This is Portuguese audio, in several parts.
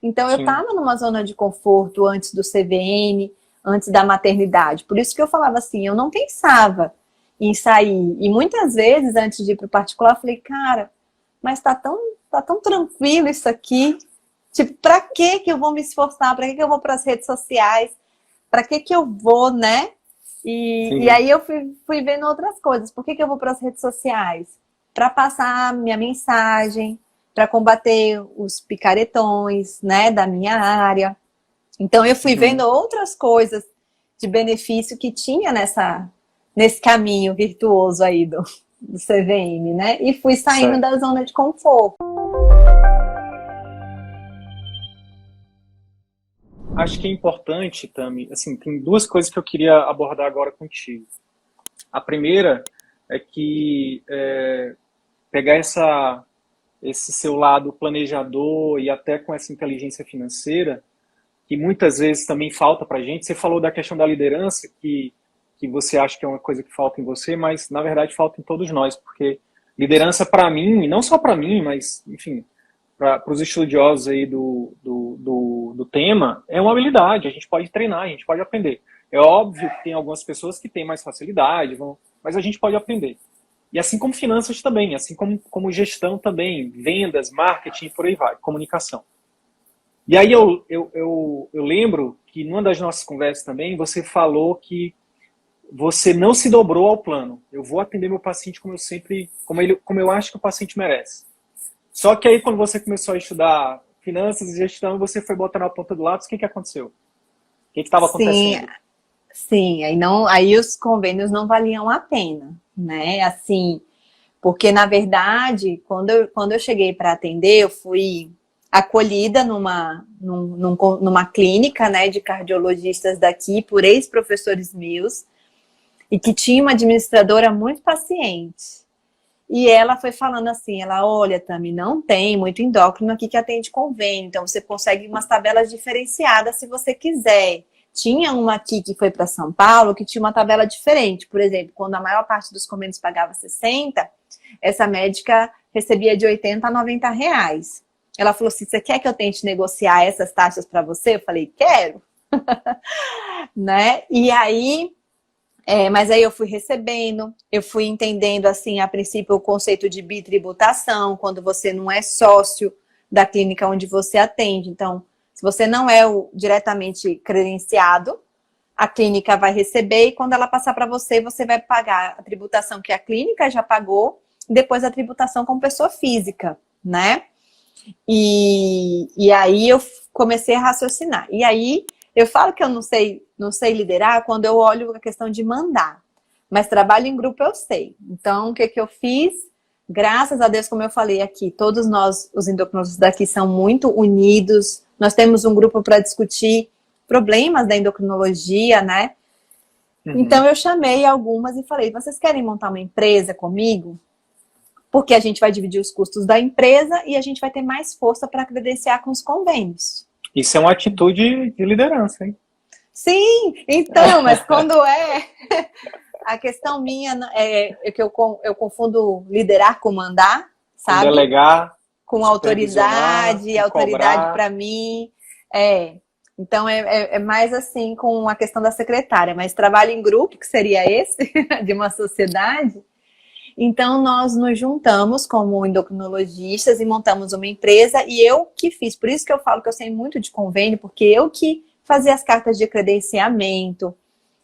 Então, eu Sim. estava numa zona de conforto antes do CVM, antes da maternidade. Por isso que eu falava assim, eu não pensava em sair. E muitas vezes, antes de ir para o particular, eu falei, cara, mas tá tão tranquilo isso aqui. Tipo, para que eu vou me esforçar? Para que eu vou para as redes sociais? Para que eu vou, né? E Sim. aí eu fui vendo outras coisas. Por que eu vou para as redes sociais? Para passar minha mensagem, para combater os picaretões, né, da minha área. Então eu fui vendo Uhum. outras coisas de benefício que tinha nesse caminho virtuoso aí do CVM, né? E fui saindo Certo. da zona de conforto. Acho que é importante, Tami, assim, tem duas coisas que eu queria abordar agora contigo. A primeira é que pegar esse seu lado planejador e até com essa inteligência financeira, que muitas vezes também falta para a gente. Você falou da questão da liderança, que você acha que é uma coisa que falta em você, mas na verdade falta em todos nós, porque liderança para mim, e não só para mim, mas, enfim, para os estudiosos aí do tema, é uma habilidade, a gente pode treinar, a gente pode aprender. É óbvio que tem algumas pessoas que têm mais facilidade, mas a gente pode aprender. E assim como finanças também, assim como gestão também, vendas, marketing, por aí vai, comunicação. E aí eu lembro que numa das nossas conversas também, você falou que você não se dobrou ao plano. Eu vou atender meu paciente como eu acho que o paciente merece. Só que aí quando você começou a estudar finanças e gestão, você foi botar na ponta do lápis, o que aconteceu? O que estava Sim, acontecendo? sim, aí os convênios não valiam a pena, né? Assim, porque na verdade, quando eu cheguei para atender, eu fui acolhida numa clínica, né, de cardiologistas daqui por ex-professores meus e que tinha uma administradora muito paciente. E ela foi falando assim, olha, Tami, não tem muito endócrino aqui que atende convênio, então você consegue umas tabelas diferenciadas se você quiser. Tinha uma aqui que foi para São Paulo que tinha uma tabela diferente. Por exemplo, quando a maior parte dos convênios pagava 60, essa médica recebia de 80 a 90 reais. Ela falou assim, você quer que eu tente negociar essas taxas para você? Eu falei, quero. Né? E aí... mas aí eu fui recebendo, eu fui entendendo, assim, a princípio, o conceito de bitributação, quando você não é sócio da clínica onde você atende. Então, se você não é diretamente credenciado, a clínica vai receber e quando ela passar para você, você vai pagar a tributação que a clínica já pagou, e depois a tributação com pessoa física, né? E aí eu comecei a raciocinar. E aí eu falo que eu não sei liderar quando eu olho a questão de mandar. Mas trabalho em grupo eu sei. Então, o que eu fiz? Graças a Deus, como eu falei aqui, todos nós, os endocrinologistas daqui, são muito unidos. Nós temos um grupo para discutir problemas da endocrinologia, né? Uhum. Então, eu chamei algumas e falei, vocês querem montar uma empresa comigo? Porque a gente vai dividir os custos da empresa e a gente vai ter mais força para credenciar com os convênios. Isso é uma atitude de liderança, hein? Sim, então, mas quando a questão minha é que eu confundo liderar com mandar, Com sabe? delegar, com Com supervisionar, com autoridade cobrar. para mim, então é mais assim com a questão da secretária, mas trabalho em grupo, que seria esse, de uma sociedade. Então, nós nos juntamos como endocrinologistas e montamos uma empresa e eu que fiz. Por isso que eu falo que eu sei muito de convênio, porque eu que fazia as cartas de credenciamento,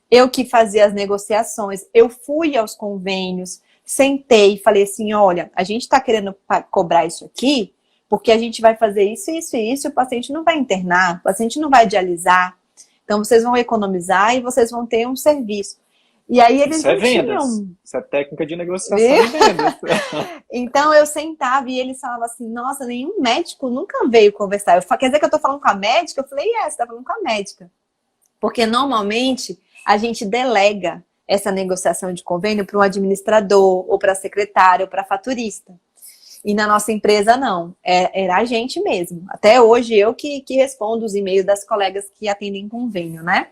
eu que fazia as negociações, eu fui aos convênios, sentei e falei assim, olha, a gente está querendo cobrar isso aqui, porque a gente vai fazer isso, isso e isso, e o paciente não vai internar, o paciente não vai dialisar, então vocês vão economizar e vocês vão ter um serviço. E aí eles Isso é não vendas. tinham... Isso é técnica de negociação e vendas. Então eu sentava e eles falavam assim, nossa, nenhum médico nunca veio conversar. Quer dizer que eu tô falando com a médica? Eu falei, você tá falando com a médica. Porque normalmente a gente delega essa negociação de convênio para um administrador, ou para secretário, ou para faturista. E na nossa empresa não, era a gente mesmo. Até hoje eu que respondo os e-mails das colegas que atendem convênio, né?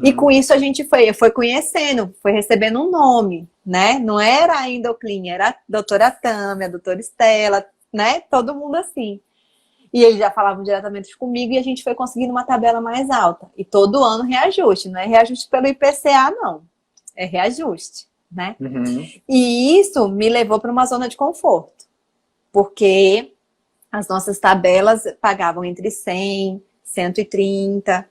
E com Uhum. isso a gente foi conhecendo, foi recebendo um nome, né? Não era a Endoclin, era a doutora Tami, a doutora Estela, né? Todo mundo assim. E eles já falavam diretamente comigo e a gente foi conseguindo uma tabela mais alta. E todo ano reajuste, não é reajuste pelo IPCA, não. É reajuste, né? Uhum. E isso me levou para uma zona de conforto. Porque as nossas tabelas pagavam entre 100, 130.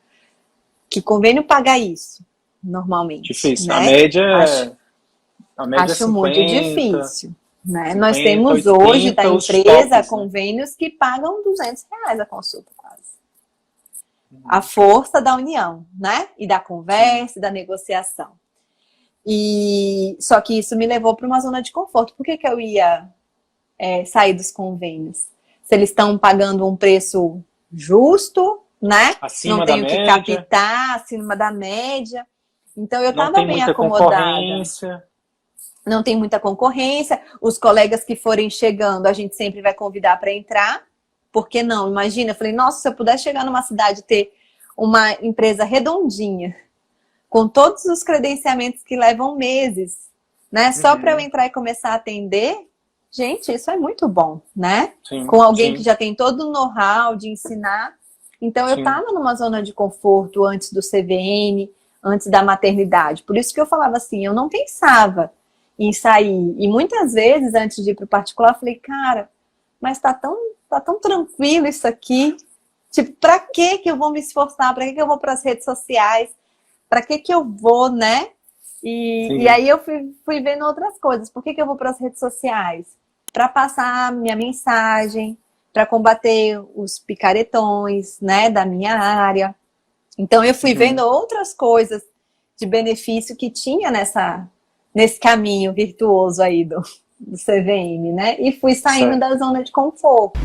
Que convênio paga isso, normalmente, Difícil. né? A média é Acho muito 50, difícil. Né? 50, Nós temos 80 hoje da os empresa tops, né? convênios que pagam R$ 200 a consulta, quase. A força da união, né? E da conversa, da negociação. E só que isso me levou para uma zona de conforto. Por que eu ia sair dos convênios? Se eles estão pagando um preço justo, né? Acima Não da tenho que média, captar, acima da média. Então eu não estava tem bem muita acomodada. concorrência. Não tem muita concorrência. Os colegas que forem chegando, a gente sempre vai convidar para entrar. Por que não? Imagina, eu falei, nossa, se eu pudesse chegar numa cidade e ter uma empresa redondinha, com todos os credenciamentos que levam meses, né? Só para eu entrar e começar a atender, gente, isso é muito bom, né? Sim, Com alguém que sim, já tem todo o know-how de ensinar. Então, eu sim. estava numa zona de conforto antes do CVM, antes da maternidade. Por isso que eu falava assim, eu não pensava em sair. E muitas vezes, antes de ir para o particular, eu falei, cara, mas tá tão tranquilo isso aqui. Tipo, para que eu vou me esforçar? Para que eu vou para as redes sociais? Para que eu vou, né? E aí eu fui vendo outras coisas. Por que eu vou para as redes sociais? Para passar minha mensagem, para combater os picaretões, né, da minha área. Então eu fui vendo outras coisas de benefício que tinha nesse caminho virtuoso aí do CVM, né? E fui saindo Certo. da zona de conforto.